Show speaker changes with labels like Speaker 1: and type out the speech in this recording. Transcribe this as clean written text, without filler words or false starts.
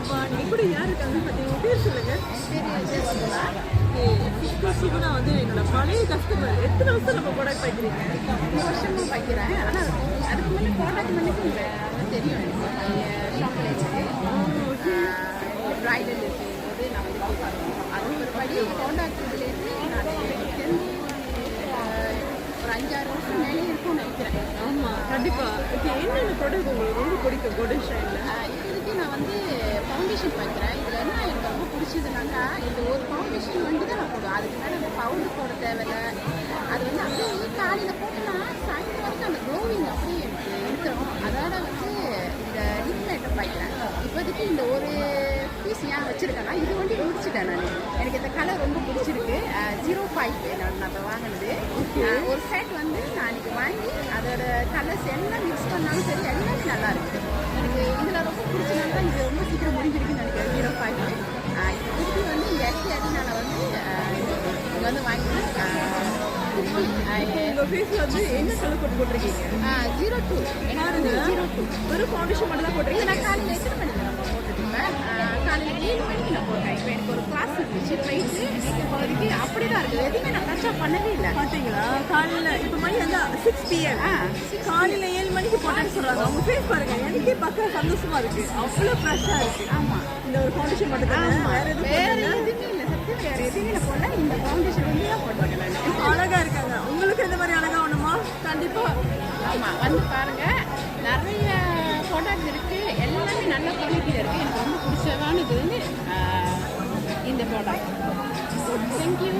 Speaker 1: ஆமா, நீ கூட யார் இருக்காங்க பார்த்தீங்க பேர் சொல்லுங்க. சுகுணா வந்து என்னோட பழைய கஸ்டமர். எத்தனை வருஷம் நம்ம ப்ராடக்ட் வைக்கிறீங்க?
Speaker 2: 2 வருஷமா வைக்கிறேன். ஆனால் அதுக்கு முன்னே ப்ராடக்ட் பண்ணிட்டு தெரியும் எனக்கு சாக்லேட்ஸு ப்ரைடல் இருக்கும்போது நான் வந்து பார்க்கணும். அது ஒரு படி காண்டாக்ட்லேருந்து நான் தெரிஞ்சு ஒரு 5-6 வருஷம் மேலே இருக்கும்னு நினைக்கிறேன்.
Speaker 1: ஆமாம், கண்டிப்பாக. ஓகே, என்னென்ன ப்ராடக்ட் உங்களுக்கு ரொம்ப பிடிக்கும் கோல்டன் ஷைனில்?
Speaker 2: இப்போதைக்கு நான் வந்து ஃபவுண்டேஷன் வைக்கிறேன். இதில் என்ன எனக்கு ரொம்ப பிடிச்சதுனாக்கா இந்த ஒரு ஃபவுண்டேஷன் வந்து தான் நான் போடுவேன். அதுக்கு மேலே அந்த பவுடர் போட தேவையில்லை. அது வந்து அப்படியே காலையில் போட்டோன்னா சாயந்தரம் வரைக்கும் அந்த க்ளோவிங் அப்படியே எனக்கு இருக்கிறோம். அதோட வந்து இந்த லிப் மேக்கப் வைக்கிறேன். இப்போதைக்கு இந்த ஒரு பீஸ் ஏன் வச்சுருக்கேன்னா இது வந்து முடிச்சுட்டேன் நான். எனக்கு இந்த கலர் ரொம்ப பிடிச்சிருக்கு. 05 நான் வாங்கினது. ஒரு செட் வந்து நான் இன்னைக்கு வாங்கி அதோட கலர்ஸ் எல்லாம் மிக்ஸ் பண்ணாலும் சரி எல்லாமே நல்லா இருக்குது. எனக்கு இதில் ரொம்ப பிடிச்சனால தான் இது ரொம்ப சீக்கிரம் முடிஞ்சிருக்குன்னு நினைக்கிறேன். 05 இப்போ திருப்பி வந்து இந்த எடினால வந்து இங்கே வந்து வாங்கி
Speaker 1: உங்கள் ஃபேஸில் வந்து என்ன கலர் போட்டிருக்கீங்க?
Speaker 2: 02 02
Speaker 1: வெறும் ஃபவுண்டேஷன் மட்டும் தான் போட்டிருக்கீங்க.
Speaker 2: நான் காலையில் எத்தனை மணிக்கு நம்ம போட்டுருப்பேன்? காலையில் 7 மணிக்கு நான் போட்டேன். இப்போ எனக்கு ஒரு கிளாஸ் இருந்துச்சு போயிட்டு மேக்கப் பகுதிக்கு அப்படி தான் இருக்குது. எதுவுமே நான் டச்சப் பண்ணவே இல்லை.
Speaker 1: பார்த்தீங்களா? காலையில் இப்போ மணி வந்து 6 PM. காலையில் 7 மணிக்கு போட்டேன்னு சொல்கிறாங்க. அவங்க ஃபேஸ் பாருங்க, எனக்கே பார்க்க சந்தோஷமா இருக்கு. அவ்வளோ ஃப்ரெஷ்ஷாக இருக்கு.
Speaker 2: ஆமாம்,
Speaker 1: இந்த ஒரு ஃபவுண்டேஷன் மட்டும் தான். வேறு
Speaker 2: எதுவுமே இல்லை. சத்தியம் வேறு எதுவுமே இல்லை. போடல. இந்த ஃபவுண்டேஷன் வந்து தான் போட்டிருக்கேன் நான்.
Speaker 1: அழகா இருக்காங்க. உங்களுக்கு எந்த மாதிரி அழகா வேணுமா?
Speaker 2: கண்டிப்பாக ஆமாம், வந்து பாருங்கள். நிறைய ப்ராடக்ட் இருக்குது. எல்லாமே நல்ல குவாலிட்டியில் இருக்குது. எனக்கு ரொம்ப பிடிச்சதானது வந்து இந்த ப்ராடக்ட். தேங்க்யூ.